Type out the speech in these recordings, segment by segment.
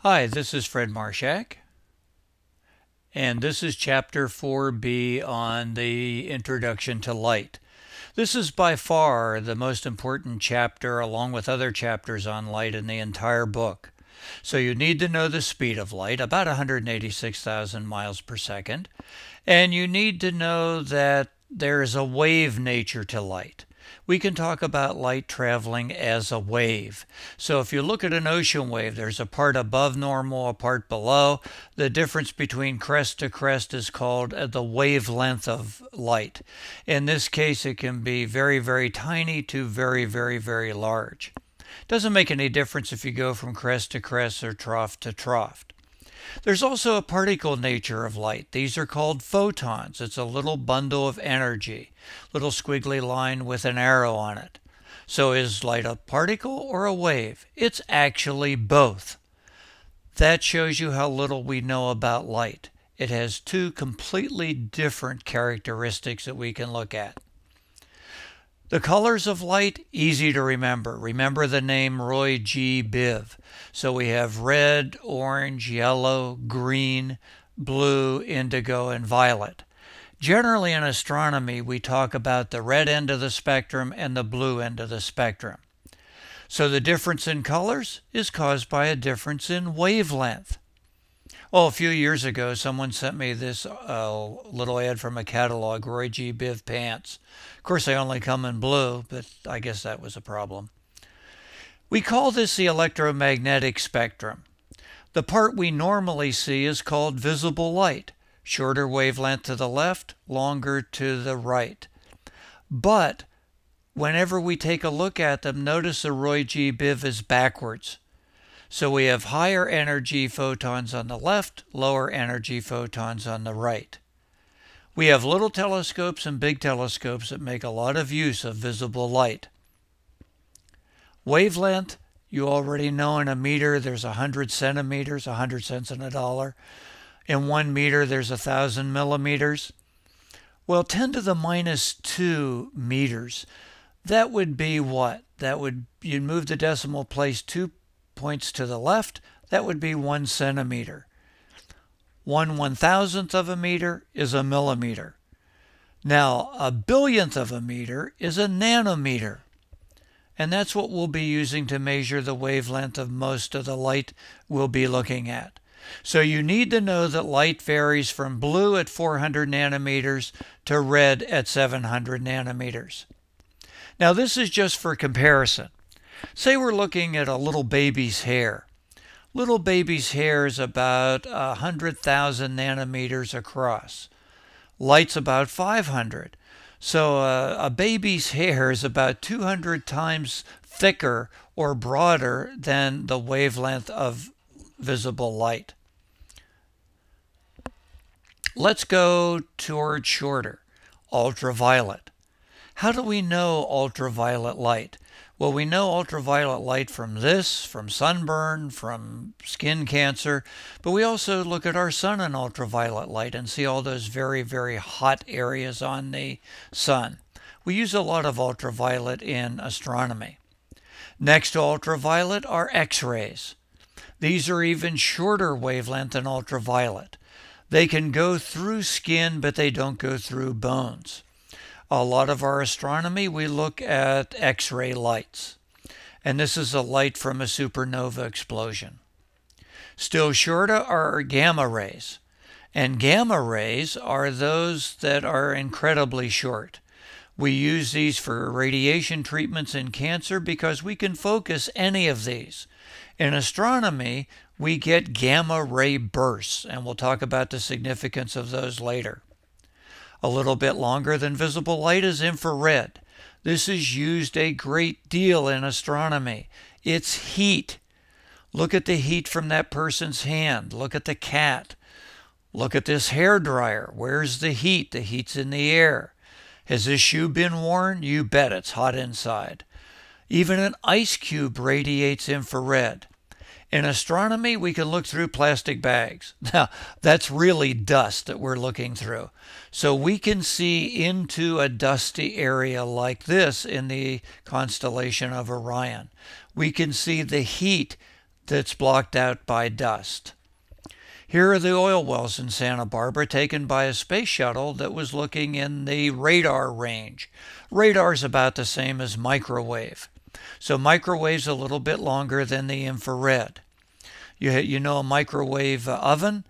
Hi, this is Fred Marshak, and this is Chapter 4B on the Introduction to Light. This is by far the most important chapter, along with other chapters on light in the entire book. So you need to know the speed of light, about 186,000 miles per second, and you need to know that there is a wave nature to light. We can talk about light traveling as a wave. So if you look at an ocean wave, there's a part above normal, a part below. The difference between crest to crest is called the wavelength of light. In this case, it can be very, very tiny to very, very, very large. Doesn't make any difference if you go from crest to crest or trough to trough. There's also a particle nature of light. These are called photons. It's a little bundle of energy, little squiggly line with an arrow on it. So is light a particle or a wave? It's actually both. That shows you how little we know about light. It has two completely different characteristics that we can look at. The colors of light, easy to remember. Remember the name Roy G. Biv. So we have red, orange, yellow, green, blue, indigo, and violet. Generally in astronomy, we talk about the red end of the spectrum and the blue end of the spectrum. So the difference in colors is caused by a difference in wavelength. Well, a few years ago, someone sent me this little ad from a catalog, Roy G. Biv pants. Of course, they only come in blue, but I guess that was a problem. We call this the electromagnetic spectrum. The part we normally see is called visible light. Shorter wavelength to the left, longer to the right. But whenever we take a look at them, notice the Roy G. Biv is backwards. So we have higher energy photons on the left, lower energy photons on the right. We have little telescopes and big telescopes that make a lot of use of visible light. Wavelength, you already know in a meter there's 100 centimeters, 100 cents in a dollar. In 1 meter there's 1,000 millimeters. Well, 10 to the minus 2 meters, that would be what? You'd move the decimal place 2 points to the left, that would be 1 centimeter. 1/1000th of a meter is a millimeter. Now, a billionth of a meter is a nanometer. And that's what we'll be using to measure the wavelength of most of the light we'll be looking at. So you need to know that light varies from blue at 400 nanometers to red at 700 nanometers. Now, this is just for comparison. Say we're looking at a little baby's hair. Little baby's hair is about 100,000 nanometers across. Light's about 500. So a baby's hair is about 200 times thicker or broader than the wavelength of visible light. Let's go toward shorter, ultraviolet. How do we know ultraviolet light? Well, we know ultraviolet light from sunburn, from skin cancer, but we also look at our sun in ultraviolet light and see all those very, very hot areas on the sun. We use a lot of ultraviolet in astronomy. Next to ultraviolet are X-rays. These are even shorter wavelength than ultraviolet. They can go through skin, but they don't go through bones. A lot of our astronomy, we look at X-ray lights. And this is a light from a supernova explosion. Still shorter are gamma rays. And gamma rays are those that are incredibly short. We use these for radiation treatments in cancer because we can focus any of these. In astronomy, we get gamma ray bursts, and we'll talk about the significance of those later. A little bit longer than visible light is infrared. This is used a great deal in astronomy. It's heat. Look at the heat from that person's hand. Look at the cat. Look at this hair dryer. Where's the heat? The heat's in the air. Has this shoe been worn? You bet it's hot inside. Even an ice cube radiates infrared. In astronomy, we can look through plastic bags. Now, that's really dust that we're looking through. So we can see into a dusty area like this in the constellation of Orion. We can see the heat that's blocked out by dust. Here are the oil wells in Santa Barbara taken by a space shuttle that was looking in the radar range. Radar is about the same as microwave. So microwave's a little bit longer than the infrared. You know a microwave oven?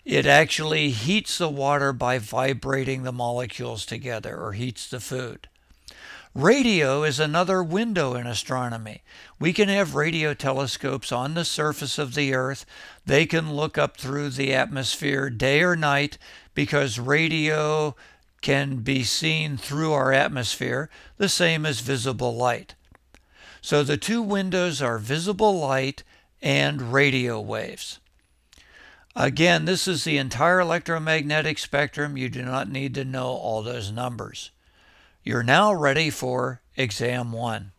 It actually heats the water by vibrating the molecules together, or heats the food. Radio is another window in astronomy. We can have radio telescopes on the surface of the Earth. They can look up through the atmosphere day or night because radio can be seen through our atmosphere, the same as visible light. So the two windows are visible light and radio waves. Again, this is the entire electromagnetic spectrum. You do not need to know all those numbers. You're now ready for Exam 1.